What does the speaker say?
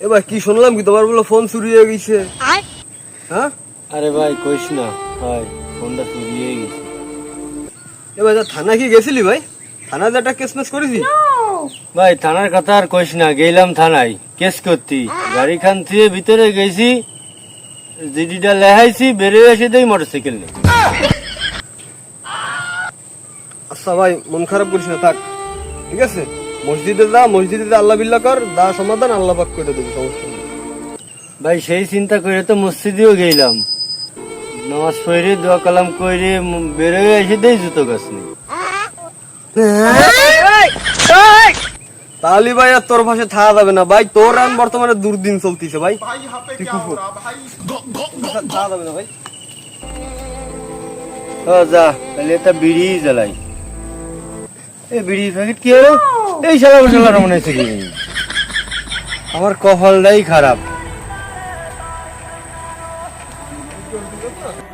এবার কি শুনলাম কি তোমার বলে ফোন চুরি হয়ে গেছে? হ্যাঁ, আরে ভাই কইস না ভাই, ফোনটা চুরি হয়ে গেছে। এবার থানা কি গেছিলি ভাই? থানা যে একটা কেস মেস করেছি? ভাই থানার কথা আর কইস না, গেলাম থানায় কেস করতি, গাড়ি খান থেকে ভিতরে গেছি, জিডিটা লেহাইছি, বেরিয়ে এসে দেই মোটরসাইকেল নেই। আচ্ছা ভাই, মন খারাপ করিস না, থাক, ঠিক আছে? মসজিদে যা, মসজিদে আল্লাহ বিল্লাহ কর, যা সমাধান আল্লাহ পাক করে দেবে, সমস্যা নেই। ভাই সেই চিন্তা করে তো মসজিদেও গেলাম, নামাজ পড়ে দোয়া কালাম করে বেরোয় এসে দেই জুতো গাছ নেই। তাহলে ভাই আর তোর ভাষা থাকা যাবে না ভাই, তোর এখন বর্তমানে দুর্দিন চলতিছে ভাই, তুই কুকুর, থাকা যাবে না ভাই। ও যা, তাহলে একটা বিড়ি জ্বালাই। এই বিড়ি প্যাকেট কি হলো? এই শালা বসালার মনে হচ্ছে কি, আমার কপালটাই খারাপ।